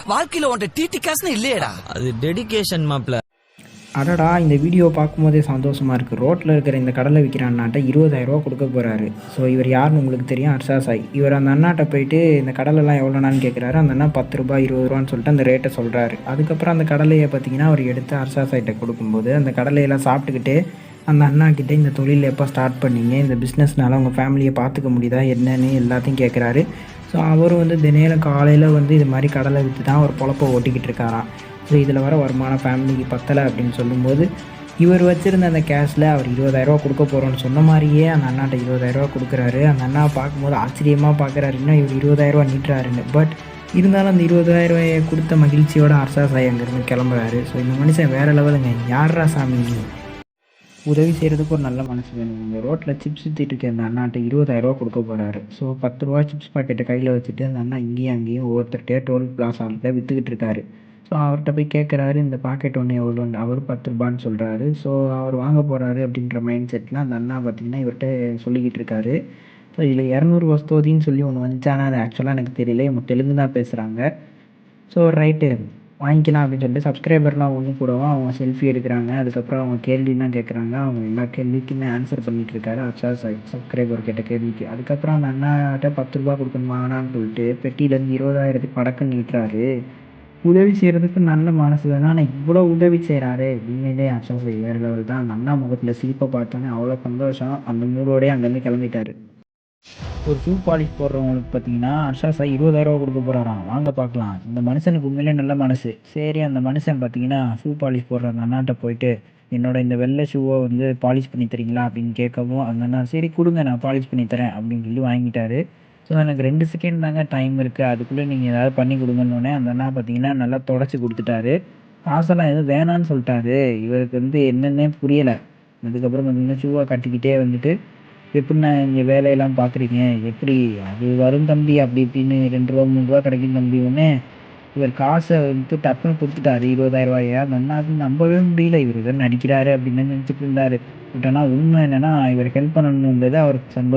வாழ்க்கையில உன்ட டிடி காசுன்னு இல்லையடா. அது டெடிகேஷன் மாப்ள. அடடா, இந்த வீடியோ பார்க்கும்போதே சந்தோஷமாக இருக்குது. ரோட்டில் இருக்கிற இந்த கடலை விற்கிற அண்ணாட்ட 20,000 கொடுக்க போகிறாரு. ஸோ இவர் யாருன்னு உங்களுக்கு தெரியும், ஹர்ஷா சாய். இவர் அந்த அண்ணாட்ட போயிட்டு இந்த கடலெல்லாம் எவ்வளோனான்னு கேட்குறாரு. அந்த அண்ணா 10 ரூபாய் 20 ரூபான்னு சொல்லிட்டு அந்த ரேட்டை சொல்கிறாரு. அதுக்கப்புறம் அந்த கடலையை பார்த்தீங்கன்னா அவர் எடுத்து ஹர்ஷா சாய்கிட்ட கொடுக்கும்போது அந்த கடலையெல்லாம் சாப்பிட்டுக்கிட்டு அந்த அண்ணாக்கிட்ட இந்த தொழில் எப்போ ஸ்டார்ட் பண்ணீங்க, இந்த பிஸ்னஸ்னால உங்கள் ஃபேமிலியை பார்த்துக்க முடியுதா என்னன்னு எல்லாத்தையும் கேட்குறாரு. ஸோ அவரும் வந்து தினையில காலையில் வந்து இது மாதிரி கடலை விற்று தான் ஒரு பொழப்பை ஓட்டிக்கிட்டு இருக்காராம். ஸோ இதில் வர வருமானம் ஃபேமிலிக்கு பத்தலை அப்படின்னு சொல்லும்போது இவர் வச்சுருந்த அந்த கேஷில் அவர் 20,000 கொடுக்க போகிறோன்னு சொன்ன மாதிரியே அந்த அண்ணாட்ட 20,000 கொடுக்குறாரு. அந்த அண்ணா பார்க்கும்போது ஆச்சரியமாக பார்க்குறாரு, இன்னும் இவர் 20,000 நீட்டுறாருன்னு. பட் இருந்தாலும் அந்த 20,000 கொடுத்த மகிழ்ச்சியோட ஹர்ஷா சாய் அங்கேருந்து கிளம்புறாரு. ஸோ இந்த மனுஷன் வேறு லெவலுங்க. யாரா சாமி, உதவி செய்கிறதுக்கு ஒரு நல்ல மனசு வேணும். இந்த ரோட்டில் சிப்ஸ் விற்றுட்டு இருக்க அந்த அண்ணாட்ட 20,000 கொடுக்க போகிறாரு. ஸோ 10 ரூபா சிப்ஸ் பாக்கெட்டை கையில் வச்சுட்டு அந்த அண்ணா இங்கேயும் அங்கேயும் ஒவ்வொருத்தர்கிட்டே டோல் பிளாசாவில் விற்றுக்கிட்டு இருக்காரு. ஸோ அவர்கிட்ட போய் கேட்குறாரு, இந்த பாக்கெட் ஒன்று எவ்வளோன்னு. அவர் 10 ரூபான்னு சொல்கிறாரு. ஸோ அவர் வாங்க போகிறாரு அப்படின்ற மைண்ட் செட்டில் அந்த அண்ணா பார்த்திங்கன்னா இவர்கிட்ட சொல்லிக்கிட்டு இருக்காரு. ஸோ இதில் 200 வஸ்தோதின்னு சொல்லி ஒன்று வந்துச்சு. ஆனால் அது ஆக்சுவலாக எனக்கு தெரியல, இவங்க தெலுங்கு தான் பேசுகிறாங்க. ஸோ ரைட்டு வாங்கிக்கலாம் அப்படின்னு சொல்லிட்டு சப்ஸ்கிரைபர்லாம் ஒன்று கூடவும் அவங்க செல்ஃபி எடுக்கிறாங்க. அதுக்கப்புறம் அவங்க கேள்விலாம் கேட்குறாங்க. அவங்க எல்லா கேள்விக்குமே ஆன்சர் பண்ணிகிட்டு இருக்காரு ஹர்ஷா சாய், சப்ஸ்கிரைபர் கேட்ட கேள்விக்கு. அதுக்கப்புறம் அந்த அண்ணாட்ட 10 ரூபா கொடுக்கணுமானான்னு சொல்லிட்டு பெட்டியிலேருந்து 20,000 படக்குன்னு நீட்டுறாரு. உதவி செய்கிறதுக்கு நல்ல மனசு வேணும். ஆனால் இவ்வளோ உதவி செய்கிறாரு உண்மையிலே ஹர்ஷா சாய் வேறு லெவல் தான். அந்த அண்ணா முகத்தில் சிரிப்பை பார்த்தோன்னே அவ்வளோ சந்தோஷம். அந்த மூடோடய அங்கேருந்து கிளம்பிட்டாரு. ஒரு ஷூ பாலிஷ் போடுறவங்களுக்கு பார்த்தீங்கன்னா ஹர்ஷா சாய் 20,000 கொடுக்க போகிறாராம். வாங்க பார்க்கலாம். இந்த மனுஷனுக்கு உண்மையிலே நல்ல மனசு. சரி, அந்த மனுஷன் பார்த்தீங்கன்னா ஷூ பாலிஷ் போடுற அந்த அண்ணாட்ட போயிட்டு என்னோட இந்த வெள்ளை ஷூவை வந்து பாலிஷ் பண்ணி தரீங்களா அப்படின்னு கேட்கவும் அந்த அண்ணா சரி கொடுங்க நான் பாலிஷ் பண்ணி தரேன் அப்படின்னு சொல்லி வாங்கிட்டாரு. ஸோ எனக்கு 2 செகண்ட் தாங்க டைம் இருக்குது, அதுக்குள்ளே நீங்கள் ஏதாவது பண்ணி கொடுங்கன்னொடனே அந்த அண்ணா பார்த்தீங்கன்னா நல்லா தொடச்சி கொடுத்துட்டாரு. காசெல்லாம் எதுவும் வேணான்னு சொல்லிட்டாரு. இவருக்கு வந்து என்னென்னே புரியலை. அதுக்கப்புறம் பார்த்தீங்கன்னா ஷூவை கட்டிக்கிட்டே வந்துட்டு எப்படிண்ணா இங்கே வேலையெல்லாம் பார்க்குறீங்க, எப்படி அது வரும் தம்பி அப்படி இப்படின்னு 2 ரூபா 3 ரூபா கிடைக்கும் தம்பி ஒன்று. இவர் காசை வந்து டக்குன்னு கொடுத்துட்டாரு 20,000. அந்த அண்ணாவுக்கு நம்பவே முடியல, இவர் இதை நடிக்கிறாரு அப்படின்னு நினச்சிட்டு இருந்தாரு. பட் ஆனால் உண்மை என்னென்னா இவர் ஹெல்ப் பண்ணணுன்றது அவருக்கு சந்தோஷம்.